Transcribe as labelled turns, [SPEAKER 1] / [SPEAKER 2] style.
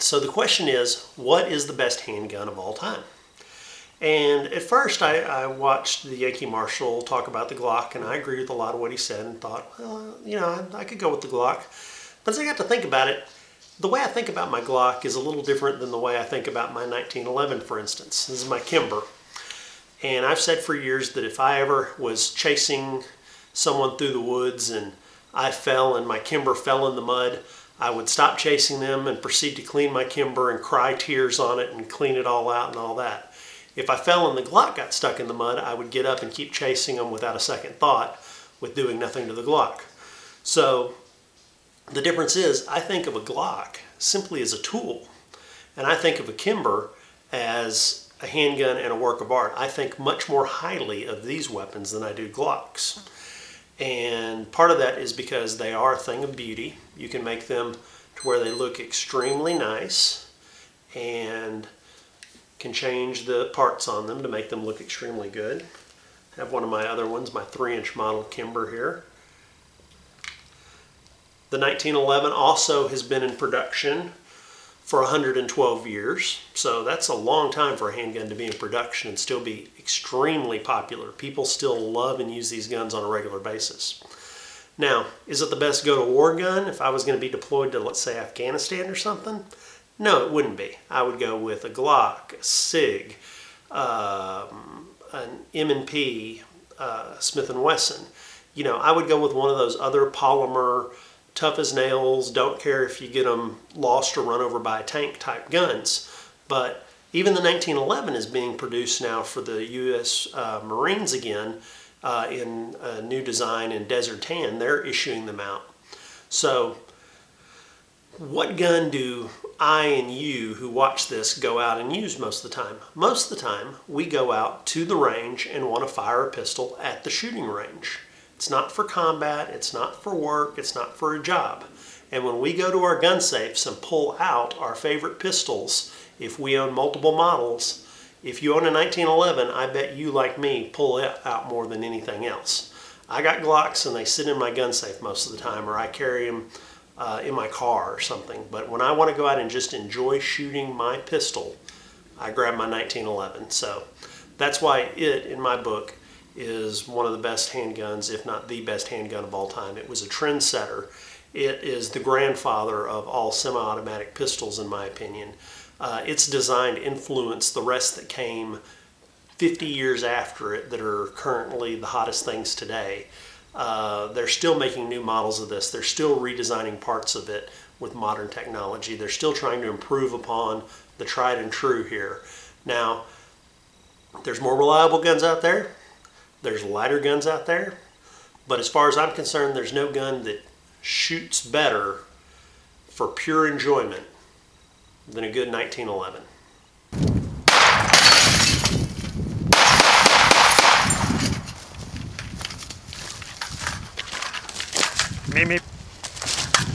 [SPEAKER 1] So the question is, what is the best handgun of all time? And at first I watched the Yankee Marshal talk about the Glock, and I agreed with a lot of what he said and thought, well, you know, I could go with the Glock. But as I got to think about it, the way I think about my Glock is a little different than the way I think about my 1911, for instance. This is my Kimber. And I've said for years that if I ever was chasing someone through the woods and I fell and my Kimber fell in the mud, I would stop chasing them and proceed to clean my Kimber and cry tears on it and clean it all out and all that. If I fell and the Glock got stuck in the mud, I would get up and keep chasing them without a second thought, with doing nothing to the Glock. So the difference is, I think of a Glock simply as a tool, and I think of a Kimber as a handgun and a work of art. I think much more highly of these weapons than I do Glocks. And part of that is because they are a thing of beauty. You can make them to where they look extremely nice and can change the parts on them to make them look extremely good. I have one of my other ones, my 3-inch model Kimber here. The 1911 also has been in production for 112 years, so that's a long time for a handgun to be in production and still be extremely popular. People still love and use these guns on a regular basis. Now, is it the best go-to-war gun if I was going to be deployed to, let's say, Afghanistan or something? No, it wouldn't be. I would go with a Glock, a SIG, an M&P, Smith & Wesson. You know, I would go with one of those other polymer, tough as nails, don't care if you get them lost or run over by a tank type guns. But even the 1911 is being produced now for the U.S. Marines again in a new design in Desert Tan. They're issuing them out. So what gun do I and you who watch this go out and use most of the time? Most of the time we go out to the range and want to fire a pistol at the shooting range. It's not for combat, it's not for work, it's not for a job. And when we go to our gun safes and pull out our favorite pistols, if we own multiple models, if you own a 1911, I bet you, like me, pull it out more than anything else. I got Glocks and they sit in my gun safe most of the time, or I carry them in my car or something. But when I want to go out and just enjoy shooting my pistol, I grab my 1911. So that's why it, in my book, is one of the best handguns, if not the best handgun of all time. It was a trendsetter. It is the grandfather of all semi-automatic pistols, in my opinion. Its design influenced the rest that came 50 years after it that are currently the hottest things today. They're still making new models of this. They're still redesigning parts of it with modern technology. They're still trying to improve upon the tried and true here. Now, there's more reliable guns out there. There's lighter guns out there. But as far as I'm concerned, there's no gun that shoots better for pure enjoyment than a good 1911.
[SPEAKER 2] Meep, meep.